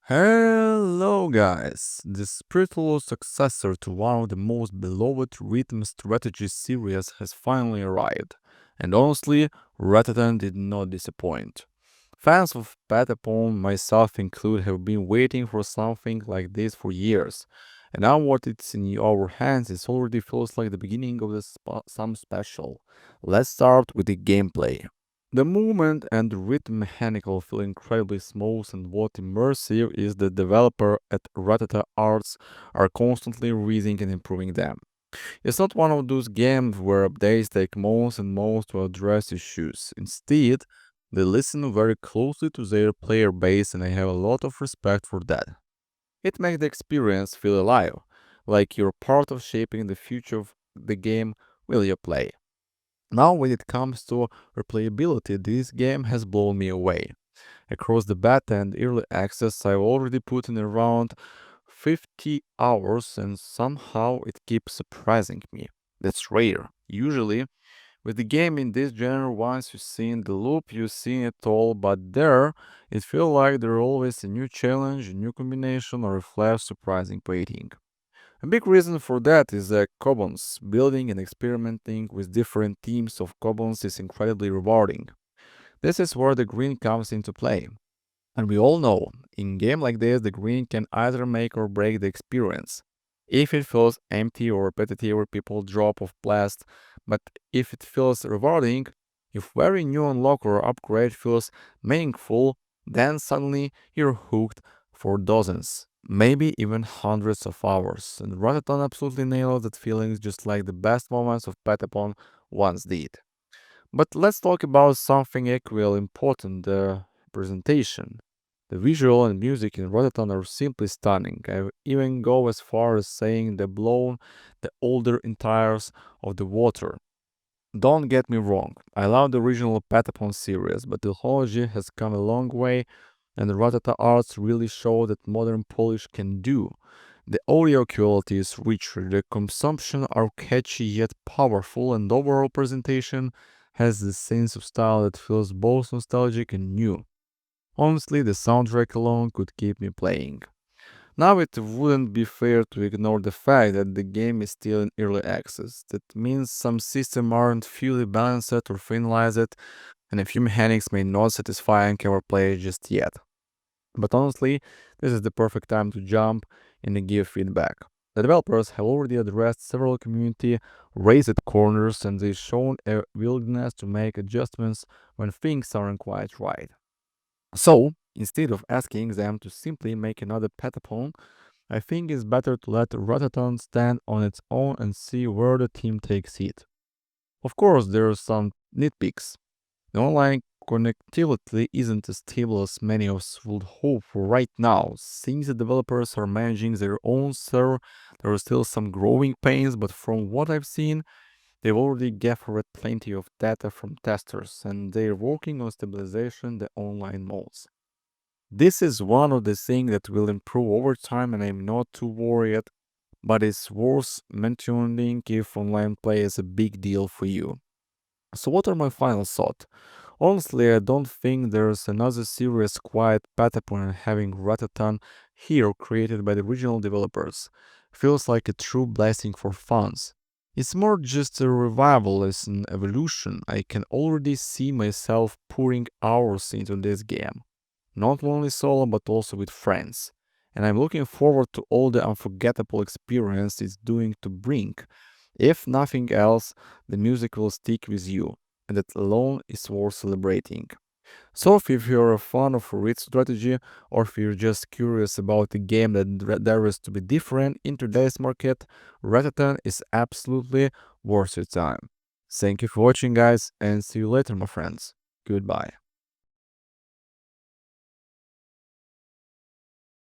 Hello guys! The spiritual successor to one of the most beloved rhythm strategy series has finally arrived, and honestly, Ratatan did not disappoint. Fans of Patapon, myself included, have been waiting for something like this for years, and now what it's in our hands it already feels like the beginning of some special. Let's start with the gameplay. The movement and the rhythm mechanical feel incredibly smooth, and what immersive is the developer at Ratata Arts are constantly reading and improving them. It's not one of those games where updates take months and months to address issues. Instead, they listen very closely to their player base, and I have a lot of respect for that. It makes the experience feel alive, like you're part of shaping the future of the game while you play. Now, when it comes to replayability, this game has blown me away. Across the beta and early access, I've already put in around 50 hours, and somehow it keeps surprising me. That's rare. Usually, with the game in this genre, once you've seen the loop, you've seen it all, but there, it feels like there's always a new challenge, a new combination, or a flash surprising waiting. A big reason for that is that Commons, building and experimenting with different teams of Commons is incredibly rewarding. This is where the green comes into play. And we all know, in game like this, the green can either make or break the experience. If it feels empty or repetitive, people drop off blast, but if it feels rewarding, if every new unlock or upgrade feels meaningful, then suddenly you're hooked for dozens, maybe even hundreds of hours. And Ratatan absolutely nails that feeling just like the best moments of Patapon once did. But let's talk about something equally important, the presentation. The visual and music in Rotterdam are simply stunning. I even go as far as saying they blown the older entires of the water. Don't get me wrong, I love the original Patapon series, but the technology has come a long way, and the Ratata arts really show that modern Polish can do. The audio quality is richer, the consumption are catchy yet powerful, and the overall presentation has the sense of style that feels both nostalgic and new. Honestly, the soundtrack alone could keep me playing. Now, it wouldn't be fair to ignore the fact that the game is still in early access. That means some systems aren't fully balanced or finalized, and a few mechanics may not satisfy our players just yet. But honestly, this is the perfect time to jump in and give feedback. The developers have already addressed several community raised corners, and they've shown a willingness to make adjustments when things aren't quite right. So, instead of asking them to simply make another Patapon, I think it's better to let Ratatan stand on its own and see where the team takes it. Of course, there are some nitpicks. The online connectivity isn't as stable as many of us would hope for right now. Since the developers are managing their own server, there are still some growing pains, but from what I've seen, they've already gathered plenty of data from testers, and they're working on stabilization the online modes. This is one of the things that will improve over time, and I'm not too worried, but it's worth mentioning if online play is a big deal for you. So, what are my final thoughts? Honestly, I don't think there's another serious quiet pattern having Ratatan here created by the original developers. Feels like a true blessing for fans. It's more just a revival as an evolution. I can already see myself pouring hours into this game. Not only solo but also with friends. And I'm looking forward to all the unforgettable experience it's doing to bring. If nothing else, the music will stick with you, and that alone is worth celebrating. So, if you're a fan of read strategy, or if you're just curious about a game that there is to be different in today's market, Ratatan is absolutely worth your time. Thank you for watching, guys, and see you later, my friends. Goodbye.